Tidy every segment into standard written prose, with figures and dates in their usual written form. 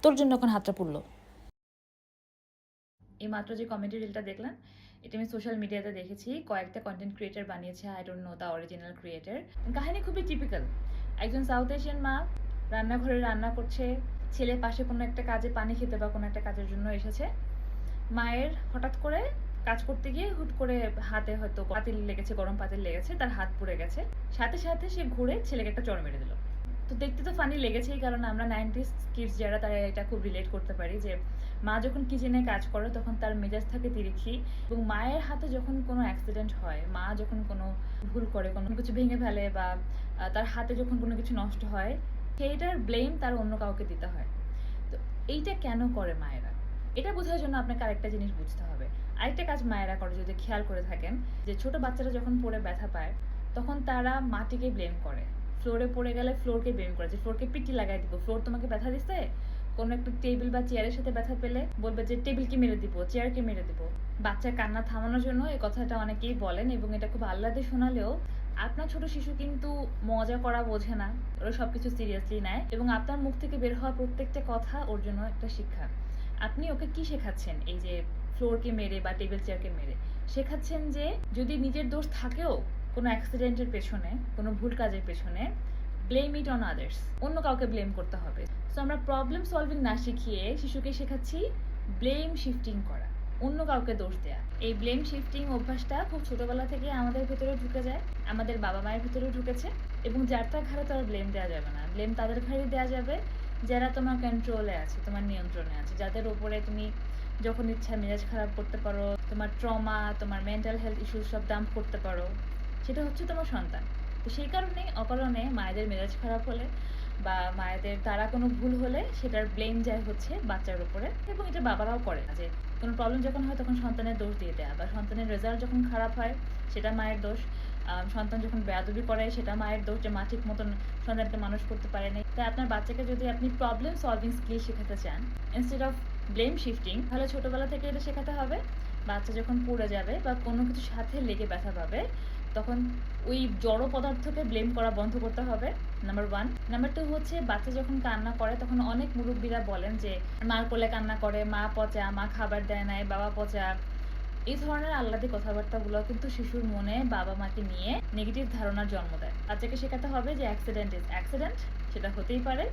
তোর জন্য এখন হাতটা পড়লো। এই মাত্র যে কমেডি রিলটা দেখলেন, এটা আমি সোশ্যাল মিডিয়াতে দেখেছি, কয়েকটা কন্টেন্ট ক্রিয়েটার বানিয়েছে, I don't know the original creator. কাহিনী খুবই টিপিক্যাল। একজন সাউথ এশিয়ান মা রান্নাঘরে রান্না করছে, ছেলে পাশে কোনো একটা কাজে পানি খেতে বা কোনো একটা কাজের জন্য এসেছে। মায়ের হঠাৎ করে কাজ করতে গিয়ে হুট করে হাতে হয়তো পাতিল লেগেছে, গরম পাতিল লেগেছে, তার হাত পুড়ে গেছে। সাথে সাথে সে ঘুরে ছেলেকে একটা চড় মেরে দিল। তো দেখতে তো ফানি লেগেছেই, কারণ আমরা 90s কিডস যারা, তারা এটা খুব রিলেট করতে পারি যে মা যখন কিচেনে কাজ করে তখন তার মেজাজ থাকে তিরিক্ষি, এবং মায়ের হাতে যখন কোনো অ্যাক্সিডেন্ট হয়, মা যখন কোনো ভুল করে, কোনো কিছু ভেঙে ফেলে বা তার হাতে যখন কোনো কিছু নষ্ট হয়, সেইটার ব্লেম তার অন্য কাউকে দিতে হয়। তো এইটা কেন করে মায়েরা, এটা বোঝার জন্য আপনাকে আরেকটা জিনিস বুঝতে হবে। আরেকটা কাজ মায়েরা করে, যদি খেয়াল করে থাকেন, যে ছোট বাচ্চারা যখন পড়ে ব্যথা পায় তখন তারা মাটিকে ব্লেম করে। ফ্লোরে পড়ে গেলে ফ্লোরকে ব্লেম করে, যে ফ্লোরকে পিটি লাগাই দিব, ফ্লোর তোমাকে ব্যথা দিচ্ছে। কোনো একটা টেবিল বা চেয়ারের সাথে ব্যথা পেলে বলবে যে টেবিলকে মেরে দিব, চেয়ারকে মেরে দিব। বাচ্চার কান্না থামানোর জন্য এই কথাটা অনেকেই বলেন, এবং এটা খুব আহ্লাদে শোনালেও আপনার ছোট শিশু কিন্তু মজা করা বোঝে না, ওরা সবকিছু সিরিয়াসলি নেয়, এবং আপনার মুখ থেকে বের হওয়া প্রত্যেকটা কথা ওর জন্য একটা শিক্ষা। আপনি ওকে কি শেখাচ্ছেন? এই যে ফ্লোরকে মেরে বা টেবিল চেয়ারকে মেরে শেখাচ্ছেন যে যদি নিজের দোষ থাকেও কোনো অ্যাক্সিডেন্টের পেছনে, কোনো ভুল কাজের পেছনে, ব্লেম ইট অন আদার্স, অন্য কাউকে ব্লেম করতে হবে। সো আমরা প্রবলেম সলভিং না শিখিয়ে শিশুকে শেখাচ্ছি ব্লেম শিফটিং করা, অন্য কাউকে দোষ দেয়া। এই ব্লেম শিফটিং অভ্যাসটা খুব ছোটবেলা থেকে আমাদের ভেতরে ঢুকে যায়, আমাদের বাবা মায়ের ভেতরেও ঢুকেছে, এবং যার তার ঘাড়ে তো আর ব্লেম দেওয়া যাবে না। ব্লেম তাদের ঘাড়ে দেওয়া যাবে যারা তোমার কন্ট্রোলে আছে, তোমার নিয়ন্ত্রণে আছে, যাদের উপরে তুমি যখন ইচ্ছা মেজাজ খারাপ করতে পারো, তোমার ট্রমা, তোমার মেন্টাল হেলথ ইস্যু সব ডাম্প করতে পারো, সেটা হচ্ছে তোমার সন্তান। তো সেই কারণে অকারণে মায়েদের মেজাজ খারাপ হলে বা মায়েদের দ্বারা কোনো ভুল হলে সেটার ব্লেম যায় হচ্ছে বাচ্চার উপরে, এবং এটা বাবারাও করে না, যে কোনো প্রবলেম যখন হয় তখন সন্তানের দোষ দিয়ে দেয়া, বা সন্তানের রেজাল্ট যখন খারাপ হয় সেটা মায়ের দোষ, সন্তান যখন বেয়াদবি করে সেটা মায়ের দোষ, যে মা ঠিক মতন সন্তানকে মানুষ করতে পারেনি। তাই আপনার বাচ্চাকে যদি আপনি প্রবলেম সলভিং স্কিল শেখাতে চান ইনস্টেড অফ ব্লেম শিফটিং, তাহলে ছোটবেলা থেকে এটা শেখাতে হবে। বাচ্চা যখন পড়ে যাবে বা কোনো কিছুর সাথে লেগে ব্যথা পাবে, তখন ওই জড় পদার্থকে ব্লেম করা বন্ধ করতে হবে, নাম্বার 1। নাম্বার 2 হচ্ছে বাচ্চা যখন কান্না করে তখন অনেক মুরব্বীরা বলেন যে মার কোলে কান্না করে, মা পচা, মা খাবার দেয় নাই, বাবা পচা। এই ধরনের আহ্লাদি কথাবার্তাগুলো কিন্তু শিশুর মনে বাবা মাকে নিয়ে নেগেটিভ ধারণার জন্ম দেয়। বাচ্চাকে শেখাতে হবে যে অ্যাক্সিডেন্ট ইজ অ্যাক্সিডেন্ট, সেটা হতেই পারে,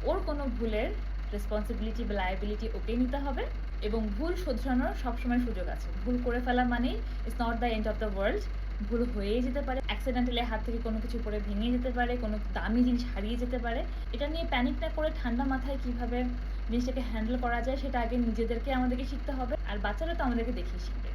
ওর কোনো ভুলের রেসপন্সিবিলিটি বা লায়াবিলিটি ওকেই নিতে হবে, এবং ভুল শোধরানোর সবসময় সুযোগ আছে। ভুল করে ফেলা মানেই it's not the end of the world. ভুল হয়েই যেতে পারে, অ্যাক্সিডেন্টালি হাত থেকে কোনো কিছু পড়ে ভেঙে যেতে পারে, কোনো দামি জিনিস হারিয়ে যেতে পারে। এটা নিয়ে প্যানিক না করে ঠান্ডা মাথায় কীভাবে জিনিসটাকে হ্যান্ডেল করা যায় সেটা আগে নিজেদেরকে আমাদেরকে শিখতে হবে, আর বাচ্চারা তো আমাদেরকে দেখিয়ে শিখবে।